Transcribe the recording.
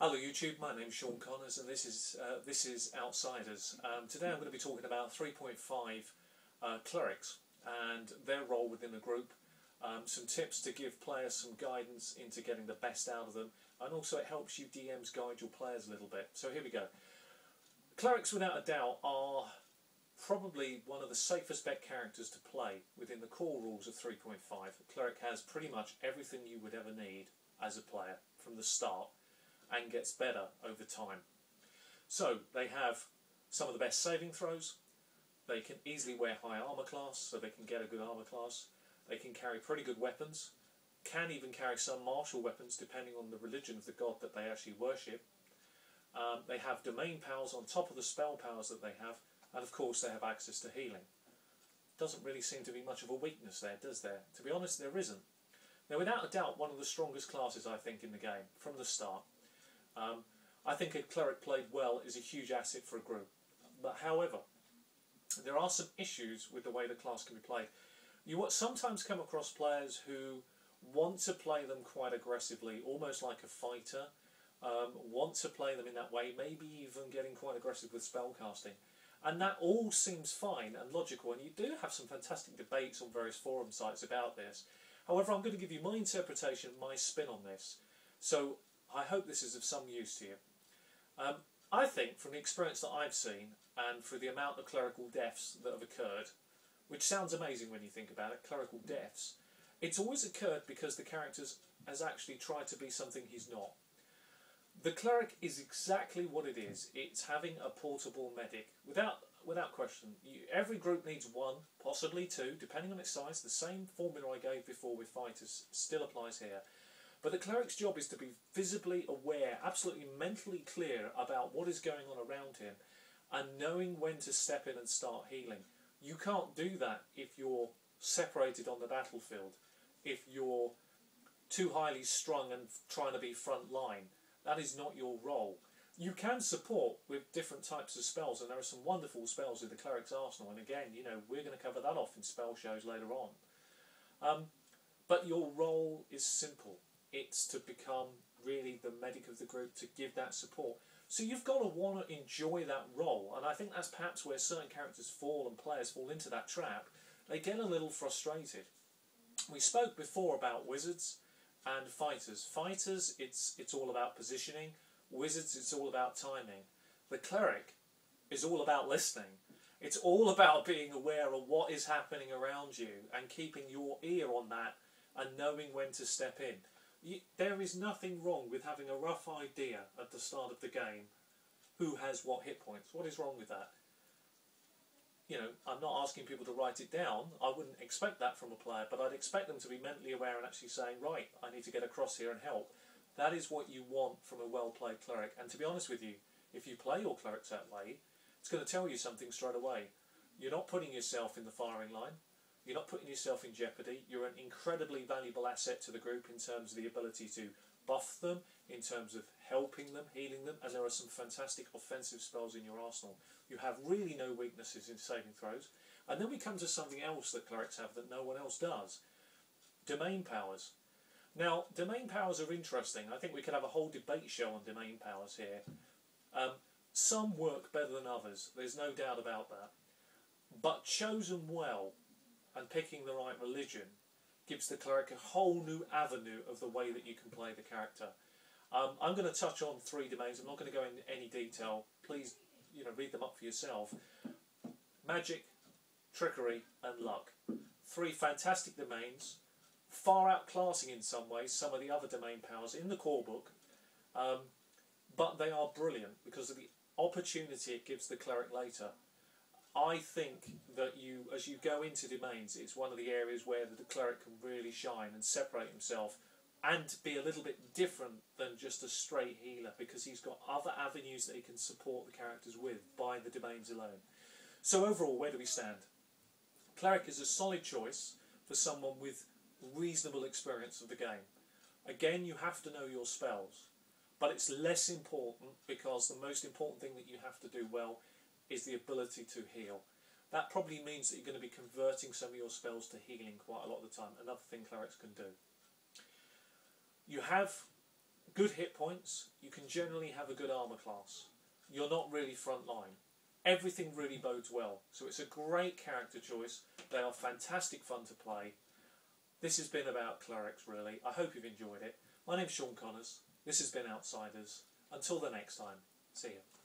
Hello YouTube, my name is Sean Connors and this is Outsiders. Today I'm going to be talking about 3.5 Clerics and their role within the group, some tips to give players some guidance into getting the best out of them, and also it helps you DMs guide your players a little bit. So here we go. Clerics without a doubt are probably one of the safest bet characters to play within the core rules of 3.5. Cleric has pretty much everything you would ever need as a player from the start, and gets better over time. So they have some of the best saving throws, they can easily wear high armour class, so they can get a good armour class, they can carry pretty good weapons, can even carry some martial weapons depending on the religion of the god that they actually worship. They have domain powers on top of the spell powers that they have, and of course they have access to healing. Doesn't really seem to be much of a weakness there, does there? To be honest, there isn't. They're without a doubt one of the strongest classes, I think, in the game from the start. I think a cleric played well is a huge asset for a group. But however, there are some issues with the way the class can be played. You will sometimes come across players who want to play them quite aggressively, almost like a fighter, want to play them in that way, maybe even getting quite aggressive with spellcasting. And that all seems fine and logical, and you do have some fantastic debates on various forum sites about this. However, I'm going to give you my interpretation, my spin on this. So I hope this is of some use to you. I think, from the experience that I've seen, and through the amount of clerical deaths that have occurred, which sounds amazing when you think about it, clerical deaths, it's always occurred because the character has actually tried to be something he's not. The cleric is exactly what it is. It's having a portable medic. Without question, every group needs one, possibly two, depending on its size. The same formula I gave before with fighters still applies here. But the cleric's job is to be visibly aware, absolutely mentally clear about what is going on around him, and knowing when to step in and start healing. You can't do that if you're separated on the battlefield, if you're too highly strung and trying to be front line. That is not your role. You can support with different types of spells, and there are some wonderful spells in the cleric's arsenal, and again, you know, we're going to cover that off in spell shows later on. But your role is simple. It's to become really the medic of the group, to give that support. So you've got to want to enjoy that role, and I think that's perhaps where certain characters fall and players fall into that trap. They get a little frustrated. We spoke before about wizards and fighters. Fighters, it's all about positioning. Wizards, it's all about timing. The cleric is all about listening. It's all about being aware of what is happening around you and keeping your ear on that and knowing when to step in. There is nothing wrong with having a rough idea at the start of the game who has what hit points. What is wrong with that? You know, I'm not asking people to write it down. I wouldn't expect that from a player, but I'd expect them to be mentally aware and actually saying, right, I need to get across here and help. That is what you want from a well-played cleric. And to be honest with you, if you play your clerics that way, it's going to tell you something straight away. You're not putting yourself in the firing line. You're not putting yourself in jeopardy. You're an incredibly valuable asset to the group in terms of the ability to buff them, in terms of helping them, healing them, and there are some fantastic offensive spells in your arsenal. You have really no weaknesses in saving throws. And then we come to something else that clerics have that no one else does. Domain powers. Now, domain powers are interesting. I think we could have a whole debate show on domain powers here. Some work better than others. There's no doubt about that. But chosen well, and picking the right religion, gives the cleric a whole new avenue of the way that you can play the character. I'm going to touch on 3 domains. I'm not going to go into any detail. Please, you know, read them up for yourself. Magic, trickery, and luck. 3 fantastic domains, far outclassing in some ways some of the other domain powers in the core book, but they are brilliant because of the opportunity it gives the cleric later. I think that as you go into domains, it's one of the areas where the cleric can really shine and separate himself and be a little bit different than just a straight healer, because he's got other avenues that he can support the characters with by the domains alone. So overall, where do we stand? Cleric is a solid choice for someone with reasonable experience of the game. Again, you have to know your spells, but it's less important because the most important thing that you have to do well is the ability to heal. That probably means that you're going to be converting some of your spells to healing quite a lot of the time, another thing clerics can do. You have good hit points, you can generally have a good armour class. You're not really front line. Everything really bodes well. So it's a great character choice. They are fantastic fun to play. This has been about Clerics, really. I hope you've enjoyed it. My name's Sean Connors. This has been Outsiders. Until the next time, see you.